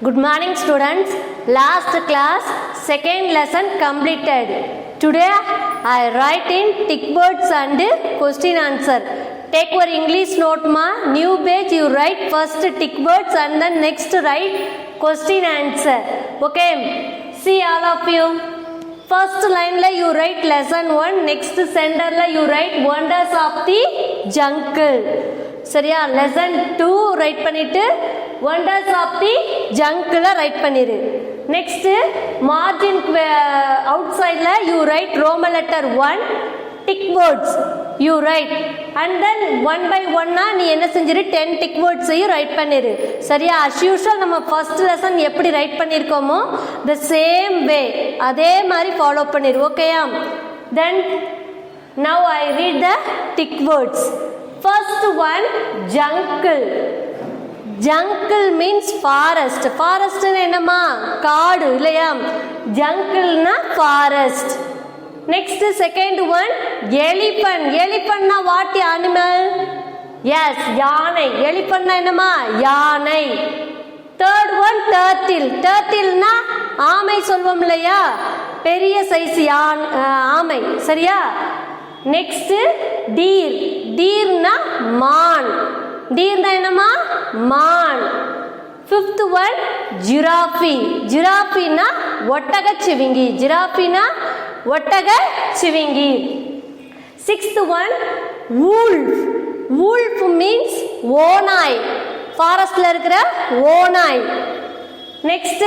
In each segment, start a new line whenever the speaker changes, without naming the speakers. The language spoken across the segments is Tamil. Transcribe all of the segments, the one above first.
Good morning students. Last class second lesson completed. Today I write in tick words and question answer. Take your English note ma. New page you write first tick words and then next write question answer. Okay. See all of you. First line la you write lesson 1. Next center la you write wonders of the jungle. சரியா லெசன் 2 ரைட் பண்ணிட்டு wonders of the jungle write பண்ணிரு. நெக்ஸ்ட் மார்ஜின் அவுட் சைட்ல you write roman letter 1 tick words you write and then one by ஒன்னா நீ என்ன செஞ்சிரு 10 டிக் வேர்ட்ஸையும் ரைட் பண்ணிரு. சரியா அஸ் யூஷுவல் நம்ம ஃபர்ஸ்ட் லெசன் எப்படி ரைட் பண்ணியிருக்கோமோ த சேம் வே அதே மாதிரி ஃபாலோ பண்ணிரு. ஓகேயா? Then now I read the tick words. First one, jungle. Jungle means forest. Forest என்னமா காடு இல்லையா? Jungle na forest. Next second one, elephant. Elephant na what animal? Yes, யானை. Elephant na என்னமா யானை. Third one, turtle. Turtle na ஆமை சொல்வோம் இல்லையா? பெரிய சைஸ் ஆமை. சரியா? Next deer. டீர்னா மான். டீர்னா என்னமா மான். Fifth one giraffe. ஜிராஃபினா ஒட்டகச்சிவிங்கி. ஜிராஃபினா ஒட்டகச்சிவிங்கி. Sixth one wolf. Wolf means ஓநாய். ஃபாரஸ்ட்ல இருக்கிற ஓநாய். Next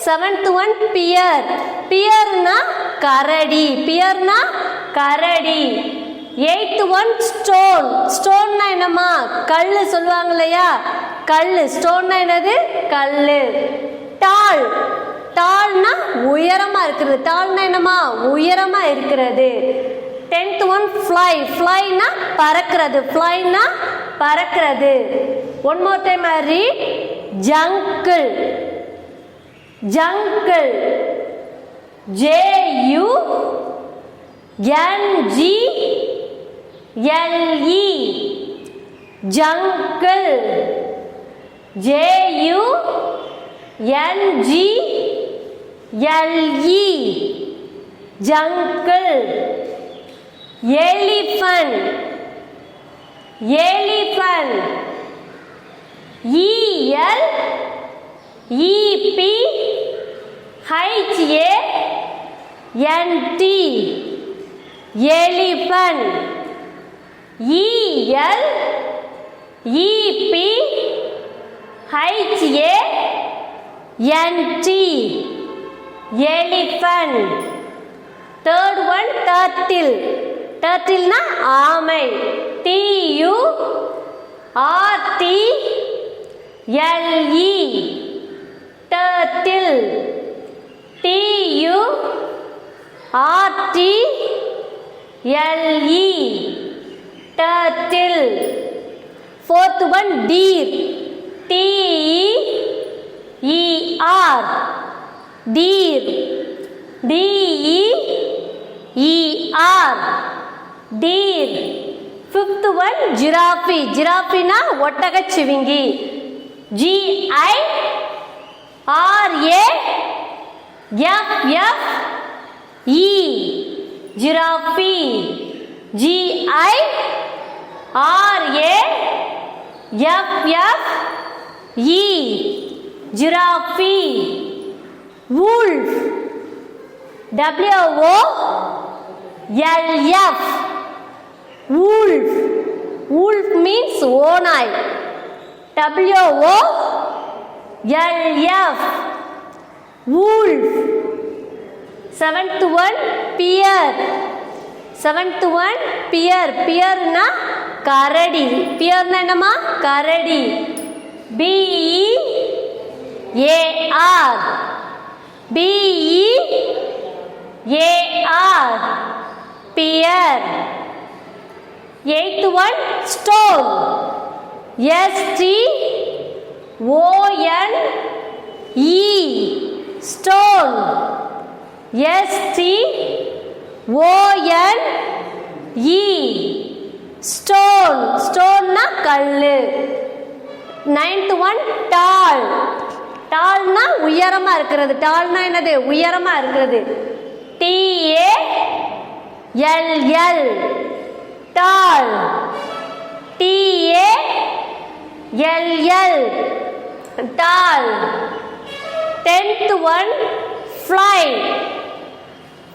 seventh one bear. பியர்னா கரடி. பியர்னா கரடி. Eighth one stone. ஸ்டோன்னா என்னமா கல்லு சொல்லுவாங்க இல்லையா? கல்லு. ஸ்டோன்னா என்னது? கல்லு. டால். டால்னா உயரமா இருக்கிறது. டால்னா என்னமா உயரமா இருக்கிறது. Tenth one fly. ஃப்ளைனா பறக்கிறது. ஃப்ளைனா பறக்கிறது. One more time I read jungle. Jungle JUNGLE. jungle. JUNGLE. jungle. elephant. elephant. ELEPHANT. elephant. ELEPHANT. elephant. Third one turtle. Turtle na ஆமை. TURTLE. turtle. TURTLE. turtle. Fourth one deer. DEER. deer. DEER. deer. Fifth one giraffe. Giraffe na ஒட்டகச்சிவிங்கி. GIRAFFE. giraffe. GIRAFFE. giraffe. wolf. WOLF. wolf. wolf means ஓநாய். WOLF. wolf. Seventh one pear. Seventh one pear. pear na கரடி. pear na என்னமா கரடி. BEAR. BEAR. pear. Eighth one stone. STONE. stone. STONE. stone. stone na kallu. Ninth one tall. டால்னா உயரமா இருக்கிறது. டால்னா என்னது? உயரமா இருக்கிறது. TALL டால். TALL டால். 10th one fly.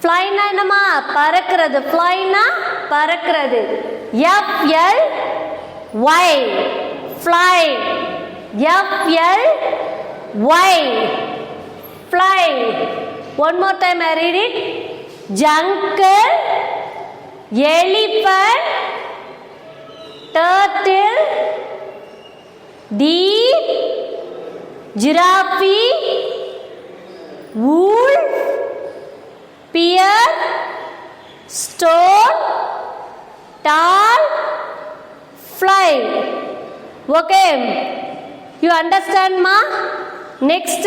flyனா என்னமா? பறக்கிறது. flyனா பறக்கிறது. FLY fly. FLY fly. One more time I read it. Jungle, elephant, turtle, deer, giraffe, wolf, pear, stone, tall, fly. Okay, you understand ma? Next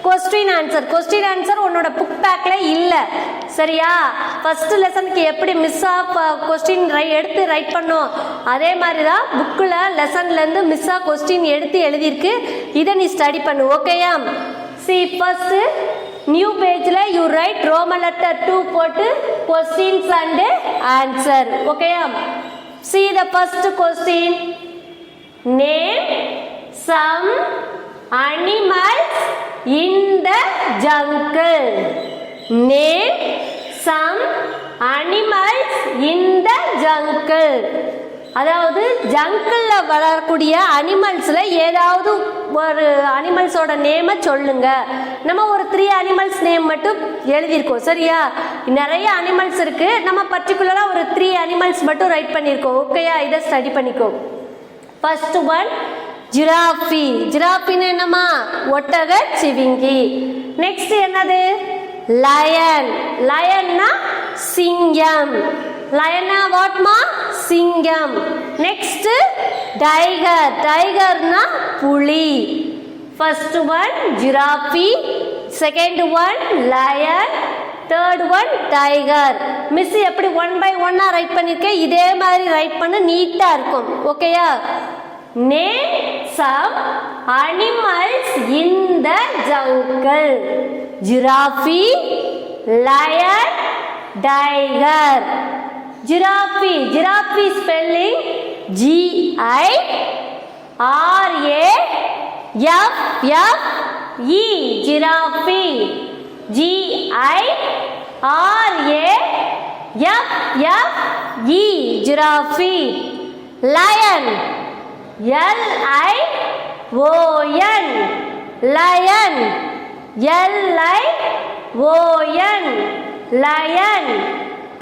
question answer உன்னோட புக் பேக்ல இல்ல. சரியா? ஃபர்ஸ்ட் லெசனுக்கு எப்படி மிஸ் ஆஃப் கொஸ்டின் எடுத்து ரைட் பண்ணோம் அதே மாதிரி தான் புக்கில் லெசன்ல இருந்து மிஸ் ஆஃப் கொஸ்டின் எடுத்து எழுதியிருக்கு. இதை நீ ஸ்டடி பண்ணு. ஓகேயா? See first நியூ பேஜ்ல யூ ரைட் ரோமன் லெட்டர் 2 போட்டு கொஸ்டின்ஸ் அண்ட் ஆன்சர். ஓகேயா? See the first question. Name some animals in the jungle. Name some animals in the jungle. அதாவது ஜங்கிள்ல வளரக்கூடிய அனிமல்ஸ்ல ஏதாவது ஒரு அனிமல்ஸோட நேமை சொல்லுங்க. நம்ம ஒரு 3 அனிமல்ஸ் நேம் மட்டும் எழுதியிருக்கோம். சரியா? நிறைய அனிமல்ஸ் இருக்கு. நம்ம பர்டிகுலரா ஒரு 3 அனிமல்ஸ் மட்டும் ரைட் பண்ணியிருக்கோம். ஓகேயா? இதை ஸ்டடி பண்ணிக்கோ. First one ஜிராஃபி. ஜிராஃபின்னு என்னமா? ஒட்டக சிவிங்கி. நெக்ஸ்ட் என்னது? லயன். லயன்னா சிங்கம். லயனா வாட்மா? சிங்கம். Next tiger. டைகர்னா புலி. First one giraffe, second one lion, third one tiger. Miss எப்படி 1 by 1 ரைட் பண்ணிருக்கேன் இதே மாதிரி ரைட் பண்ண நீட்டா இருக்கும். ஓகேயா? Name some animals in the jungle. Giraffe, lion, tiger. Giraffe. Giraffe spelling Giraffe. Giraffe. Giraffe. Giraffe. Lion. Lion. Lion. Lion. Lion.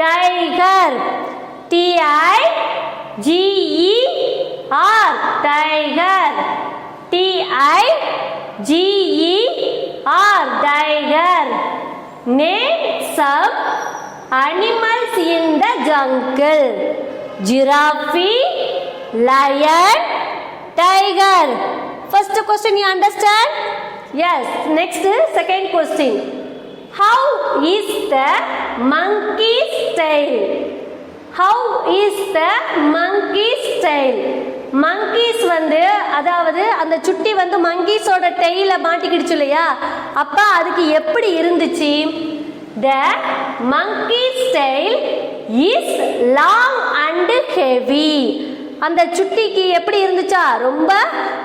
Tiger. Tiger. Tiger. Tiger. Name some animals in the jungle. Giraffe, lion, tiger. First question you understand? Yes. Next second question. How is the monkey's tail? How is the monkey's tail? monkeys வந்து அதாவது அந்த சுட்டி வந்து monkeysோட டெயில மாட்டிக்கிடுச்சு இல்லையா? அப்ப அதுக்கு எப்படி இருந்துச்சு? The monkey's tail is long and heavy. அந்த சுட்டிக்கு எப்படி இருந்துச்சா? ரொம்ப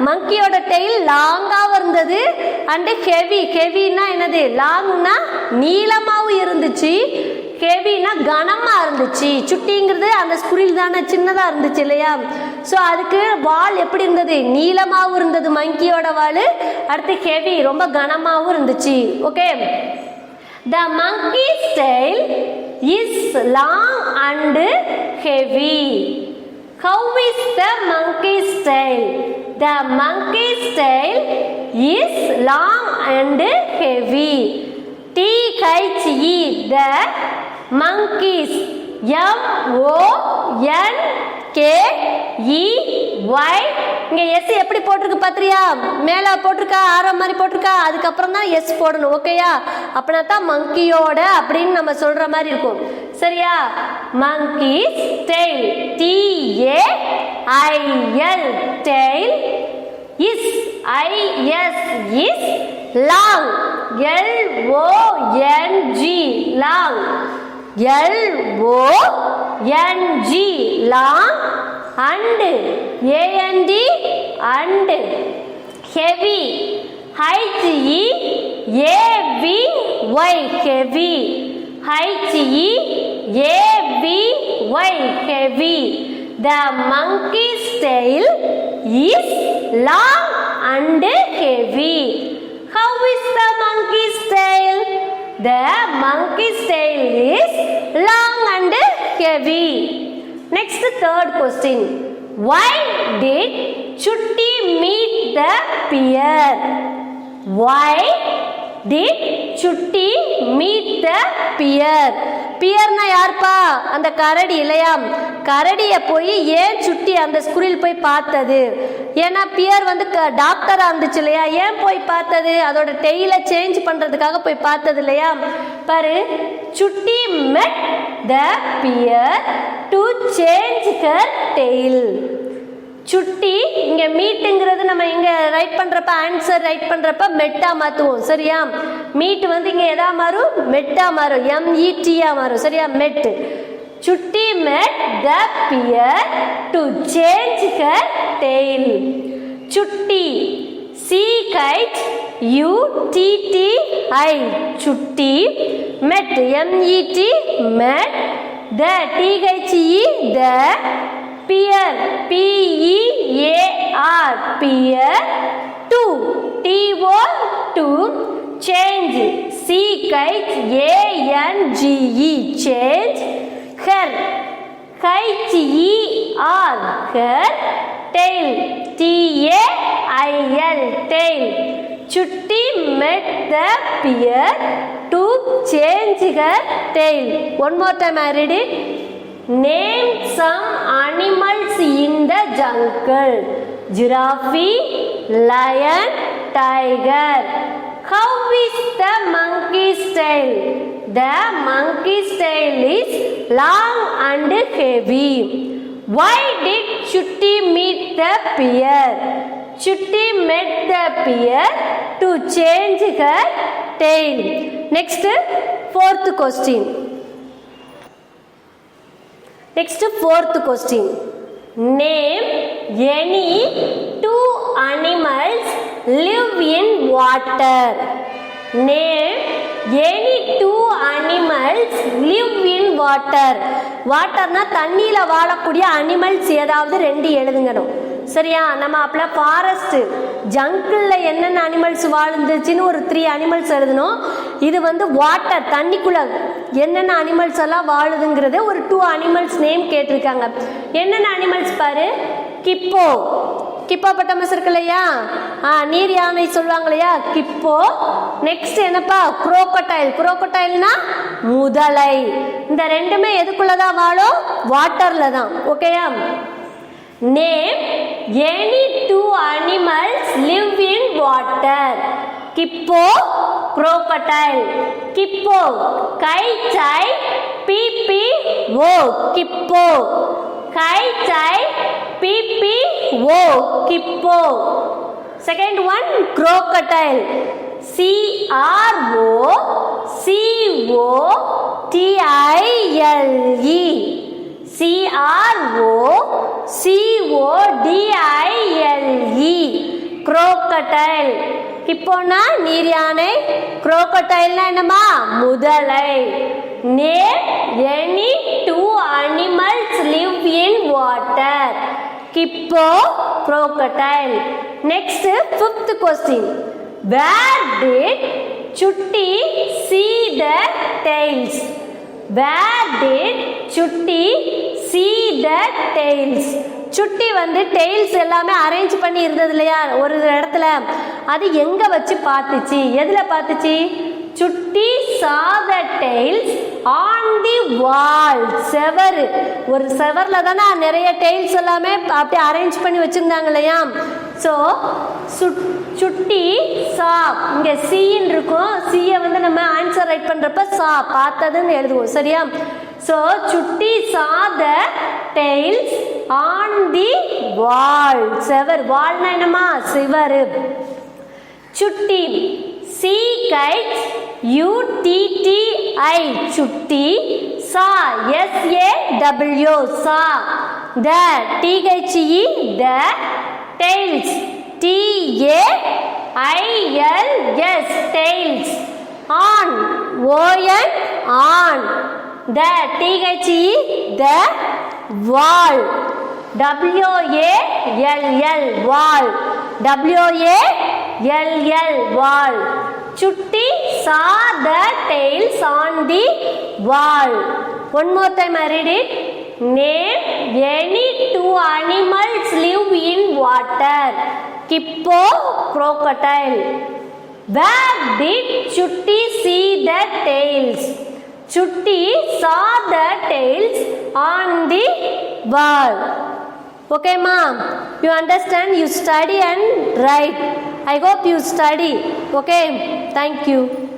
மங்கியோட டெயில் லாங்காவும் இருந்தது அண்ட் ஹெவி. ஹெவினா என்னது? லாங்னா நீளமாவும் இருந்துச்சு, ஹெவினா கனமா இருந்துச்சு. சுட்டிங்கிறது அந்த ஸ்குரில் தானே சின்னதா இருந்துச்சு இல்லையா? ஸோ அதுக்கு வால் எப்படி இருந்தது? நீளமாவும் இருந்தது மங்கியோட வால், அடுத்து ஹெவி ரொம்ப கனமாவும் இருந்துச்சு. Okay. The monkey's tail is long and heavy. How is the monkey's tail? The monkey's tail is long and heavy. T-H-E, the monkeys. M-O-N-K-E-Y. இங்க எஸ் எப்படி போட்டிருக்கு பாத்திரியா? மேல போட்டிருக்கா, ஆரம் மாதிரி போட்டிருக்கா, அதுக்கப்புறம் தான் எஸ் போடணும். ஓகேயா? அப்படின்னா தான் மங்கியோட அப்படின்னு நம்ம சொல்ற மாதிரி இருக்கும். சரியா? monkeys tail, T-A-I-L, tail is is long. L-O-N-G long. L-O-N-G long. And A-N-D and heavy. H-E-A-V-Y heavy. H-E-A-V-Y heavy. The monkey's tail is long and heavy. How is the monkey's tail? The monkey's tail is long and heavy. Next, third question. Why did Chutti meet the bear? Why did Chutti meet the bear? பியர்னா யார்ப்பா? அந்த கரடி இல்லையா? கரடியை போய் ஏன் சுட்டி அந்த ஸ்கூலில் போய் பார்த்தது? ஏன்னா பியர் வந்து டாக்டரா இருந்துச்சு இல்லையா? ஏன் போய் பார்த்தது? அதோட டெய்லை சேஞ்ச் பண்றதுக்காக போய் பார்த்தது இல்லையா? பாரு, சுட்டி met the bear to change her tail. சுட்டி இங்க மீட்டுங்கிறது நம்ம இங்க ரைட் பண்றப்ப ஆன்சர் ரைட் பண்றப்ப மெட்டா மாத்துவோம். சரியா? மீட் வந்து இங்க எதா மாறும்? மெட்டா மாறும். MET-ஆ மாறும். சரியா? மெட். சுட்டி met the bear to change her tail. சுட்டி C-H-U-T-T-I சுட்டி met MET met the T-H-E the pear P-E-A-R pear to T-O to change C-H-A-N-G-E change her H-E-R her tail T-A-I-L tail. Chutti met the bear to change her tail. One more time I read it. Name some animals in the jungle. Giraffe, lion, tiger. How is the monkey's tail? The monkey's tail is long and heavy. Why did Chutti meet the bear? Chutti met the bear to change her tail. Next, fourth question. Next, fourth question. Name any two animals live in water. Name any two animals live in water. வாட்டர்னா தண்ணியில வாழக்கூடிய அனிமல்ஸ் ஏதாவது ரெண்டு எழுதுங்கணும். சரியா? நம்ம அப்பல ஃபாரஸ்ட் ஜங்கிள்ல என்னென்ன அனிமல்ஸ் வாழ்ந்துச்சுன்னு ஒரு 3 அனிமல்ஸ் எழுதணும். இது வந்து வாட்டர் தண்ணிக்குள்ள என்னென்ன அனிமல்ஸ் எல்லாம் வாழுதுங்கிறத ஒரு 2 அனிமல்ஸ் நேம் கேட்டிருக்காங்க. என்னென்ன அனிமல்ஸ் பாரு. கிப்போ, கிப்போபட்டமஸ் இருக்கு இல்லையா? நீர் யானை சொல்லுவாங்க இல்லையா? கிப்போ. நெக்ஸ்ட் என்னப்பா? குரோக்கோடைல். குரோக்கோடைல்னா முதலை. இந்த ரெண்டுமே எதுக்குள்ளதான் வாழும்? வாட்டர்ல தான். ஓகேயா? Name any two animals live in water. Hippo, crocodile. Hippo, kai chai, pipi, wo. Hippo, kai chai, pipi, wo. Hippo. Second one, crocodile. C-R-O-C-O-T-I-L-E. C-R-O-C-O-D-I-L-E. crocodile. ஹிப்போனா நீர் யானை, crocodileனா என்னமா? முதலை. Name any two animals live in water. Hippo, crocodile. Next, fifth question. Where did Chutti see the tails? Where did Chutti see the tails? சுட்டி வந்து டெய்ல்ஸ் எல்லாமே அரேஞ்ச் பண்ணி இருந்தது இல்லையா ஒரு இடத்துல? அது எங்க வச்சு பார்த்துச்சு? எதுல பார்த்துச்சு? சுட்டி saw the tails on the wall. செவர், ஒரு செவர்ல தானே நிறைய டெய்ல்ஸ் எல்லாமே அப்படியே அரேஞ்ச் பண்ணி வச்சிருந்தாங்க இல்லையா? ஸோ சுட்டி சா, இங்க சீன் இருக்கும். சீயை வந்து நம்ம ஆன்சர் ரைட் பண்றப்ப சா பார்த்ததுன்னு எழுதுவோம். சரியா? ஸோ சுட்டி saw the tails on the wall. செவர். வால்னா என்னமா? சிவரு. சுட்டி. C kites. UTTI. சுட்டி. Saw. SAW. Saw. The. THE. The. Tails. TAILS. Tails. On. ON. On. The. THE. The. Wall. WALL. Wall. WALL. Wall. Chutti saw the tails on the wall. One more time I read it. Name any two animals live in water. Hippo, crocodile. Where did Chutti see the tails? Chutti saw the tails on the wall. Okay, ma'am. You understand? You study and write. I hope you study. Okay. Thank you.